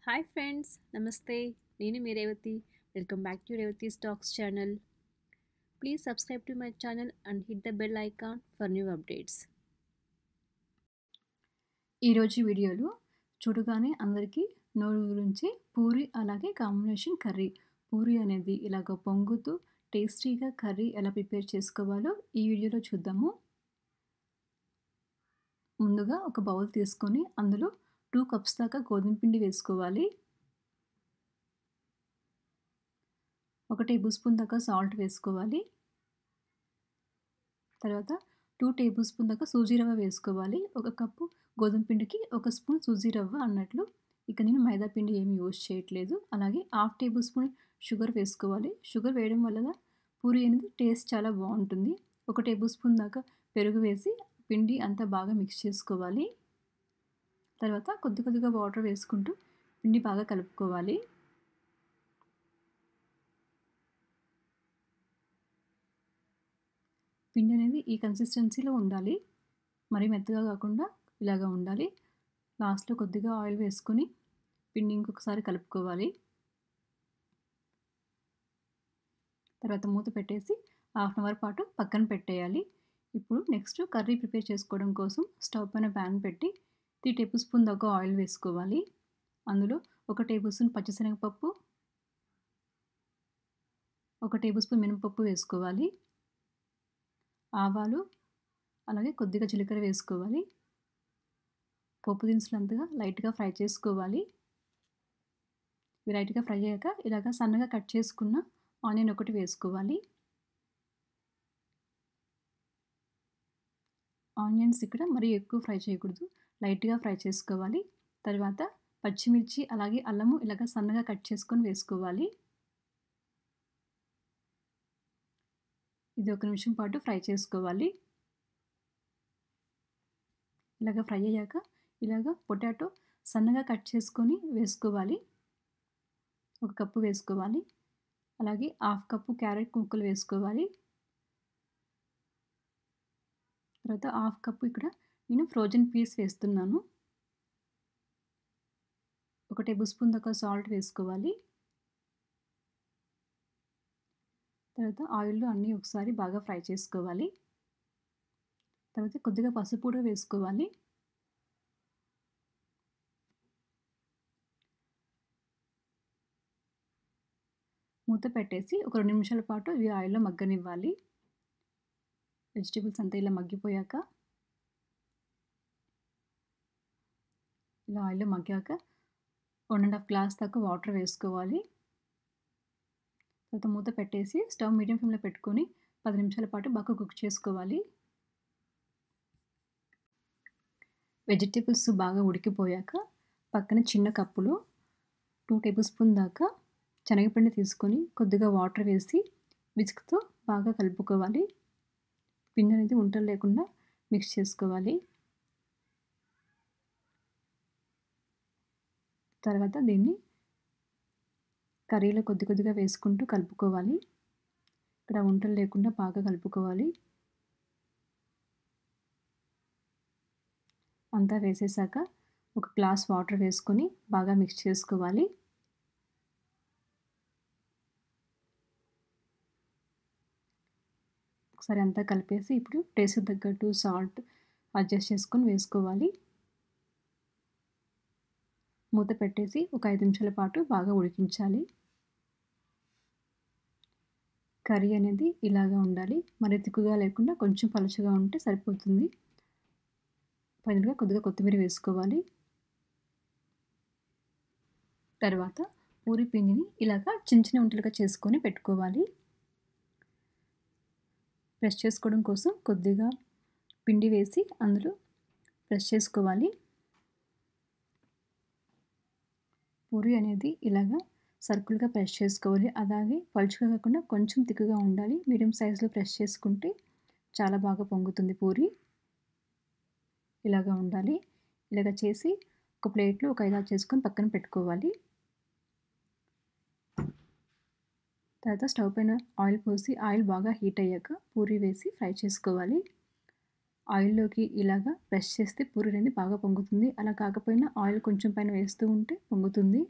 Hi friends, నమస్తే. నేను మీ Revathi. Welcome back to Revathi stocks channel. Please subscribe to my channel and hit the bell icon for new updates. ఈరోజు వీడియోలో చూడగానే అందరికీ నోరు గురించి పూరి అలాగే కాంబినేషన్ కర్రీ. పూరి అనేది ఇలాగ పొంగుతూ టేస్టీగా కర్రీ ఎలా ప్రిపేర్ చేసుకోవాలో ఈ వీడియోలో చూద్దాము. ముందుగా ఒక బౌల్ తీసుకొని అందులో 2 కప్స్ దాకా గోధుమ పిండి వేసుకోవాలి. 1 టేబుల్ స్పూన్ దాకా సాల్ట్ వేసుకోవాలి. తర్వాత 2 టేబుల్ స్పూన్ దాకా సూజీ రవ్వ వేసుకోవాలి. 1 కప్పు గోధుమ పిండికి 1 స్పూన్ సూజీ రవ్వ అన్నట్లు. ఇక నేను మైదా పిండి ఏమి యూజ్ చేయట్లేదు. అలాగే 1/2 టేబుల్ స్పూన్ షుగర్ వేసుకోవాలి. షుగర్ వేయడం వల్ల పూరి అనేది టేస్ట్ చాలా బాగుంటుంది. 1 టేబుల్ స్పూన్ దాకా పెరుగు వేసి పిండి అంతా బాగా మిక్స్ చేసుకోవాలి. తర్వాత కొద్దిగా వాటర్ వేసుకుంటూ పిండి బాగా కలుపుకోవాలి. పిండి అనేది ఈ కన్సిస్టెన్సీలో ఉండాలి. మరీ మెత్తగా కాకుండా ఇలాగా ఉండాలి. లాస్ట్లో కొద్దిగా ఆయిల్ వేసుకొని పిండి ఇంకొకసారి కలుపుకోవాలి. తర్వాత మూత పెట్టేసి 1/2 అవర్ పాటు పక్కన పెట్టేయాలి. ఇప్పుడు నెక్స్ట్ కర్రీ ప్రిపేర్ చేసుకోవడం కోసం స్టవ్ పైన ప్యాన్ పెట్టి 3 టేబుల్ స్పూన్ దాకా ఆయిల్ వేసుకోవాలి. అందులో 1 టేబుల్ స్పూన్ పచ్చిశనగపప్పు, 1 టేబుల్ స్పూన్ మినపప్పు వేసుకోవాలి. ఆవాలు అలాగే కొద్దిగా జీలకర్ర వేసుకోవాలి. పోపు దినుసులు అంతగా లైట్గా ఫ్రై చేసుకోవాలి. ఇవి లైట్గా ఫ్రై అయ్యాక ఇలాగ సన్నగా కట్ చేసుకున్న ఆనియన్ ఒకటి వేసుకోవాలి. ఆనియన్స్ ఇక్కడ మరీ ఎక్కువ ఫ్రై చేయకూడదు, లైట్గా ఫ్రై చేసుకోవాలి. తర్వాత పచ్చిమిర్చి అలాగే అల్లము ఇలాగ సన్నగా కట్ చేసుకొని వేసుకోవాలి. ఇది 1 నిమిషం పాటు ఫ్రై చేసుకోవాలి. ఇలాగ ఫ్రై అయ్యాక ఇలాగ పొటాటో సన్నగా కట్ చేసుకొని వేసుకోవాలి. 1 కప్పు వేసుకోవాలి. అలాగే 1/2 కప్పు క్యారెట్ ముక్కలు వేసుకోవాలి. తర్వాత 1/2 కప్పు ఇక్కడ నేను ఫ్రోజన్ పీస్ వేస్తున్నాను. 1 టేబుల్ స్పూన్ దాకా సాల్ట్ వేసుకోవాలి. తర్వాత ఆయిల్లో అన్నీ ఒకసారి బాగా ఫ్రై చేసుకోవాలి. తర్వాత కొద్దిగా పసుపు కూడా వేసుకోవాలి. మూత పెట్టేసి ఒక 2 నిమిషాల పాటు ఇవి ఆయిల్లో మగ్గనివ్వాలి. వెజిటేబుల్స్ అంతా ఇలా మగ్గిపోయాక ఇలా ఆయిల్లో మగ్గాక 1.5 గ్లాస్ దాకా వాటర్ వేసుకోవాలి. తర్వాత మూత పెట్టేసి స్టవ్ మీడియం ఫ్లేమ్లో పెట్టుకొని 10 నిమిషాల పాటు బాగా కుక్ చేసుకోవాలి. వెజిటేబుల్స్ బాగా ఉడికిపోయాక పక్కన చిన్న కప్పులో 2 టేబుల్ స్పూన్ దాకా శనగపిండి తీసుకొని కొద్దిగా వాటర్ వేసి విస్క్తో బాగా కలుపుకోవాలి. పిండి అనేది ఉంటలు లేకుండా మిక్స్ చేసుకోవాలి. తర్వాత దీన్ని కర్రీలో కొద్దిగా వేసుకుంటూ కలుపుకోవాలి. ఇక్కడ ఉంటలు లేకుండా బాగా కలుపుకోవాలి. అంతా వేసేసాక 1 గ్లాస్ వాటర్ వేసుకొని బాగా మిక్స్ చేసుకోవాలి. ఒకసారి అంతా కలిపేసి ఇప్పుడు టేస్ట్కి తగ్గట్టు సాల్ట్ అడ్జస్ట్ చేసుకొని వేసుకోవాలి. మూత పెట్టేసి ఒక 5 నిమిషాల పాటు బాగా ఉడికించాలి. కర్రీ అనేది ఇలాగా ఉండాలి. మరి తిక్కుగా లేకుండా కొంచెం పలుచగా ఉంటే సరిపోతుంది. ఫైనల్గా కొద్దిగా కొత్తిమీర వేసుకోవాలి. తర్వాత పూరి పిండిని ఇలాగా చిన్న ఉంటలుగా చేసుకొని పెట్టుకోవాలి. ప్రెస్ చేసుకోవడం కోసం కొద్దిగా పిండి వేసి అందులో ప్రెస్ చేసుకోవాలి. పూరి అనేది ఇలాగా సర్కిల్గా ప్రెస్ చేసుకోవాలి. అలాగే పలుచగా కాకుండా కొంచెం తిక్కుగా ఉండాలి. మీడియం సైజులో ప్రెస్ చేసుకుంటే చాలా బాగా పొంగుతుంది పూరి. ఇలాగా ఉండాలి. ఇలాగ చేసి ఒక ప్లేట్లో ఒక 5-6 చేసుకొని పక్కన పెట్టుకోవాలి. తర్వాత స్టవ్ పైన ఆయిల్ పోసి ఆయిల్ బాగా హీట్ అయ్యాక పూరి వేసి ఫ్రై చేసుకోవాలి. ఆయిల్లోకి ఇలాగా ప్రెస్ చేస్తే పూరి అనేది బాగా పొంగుతుంది. అలా కాకపోయినా ఆయిల్ కొంచెం పైన వేస్తూ ఉంటే పొంగుతుంది.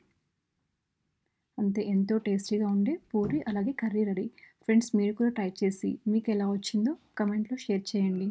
అంతే ఎంతో టేస్టీగా ఉండే పూరి అలాగే కర్రీ రెడీ. ఫ్రెండ్స్ మీరు కూడా ట్రై చేసి మీకు ఎలా వచ్చిందో కమెంట్‌లో షేర్ చేయండి.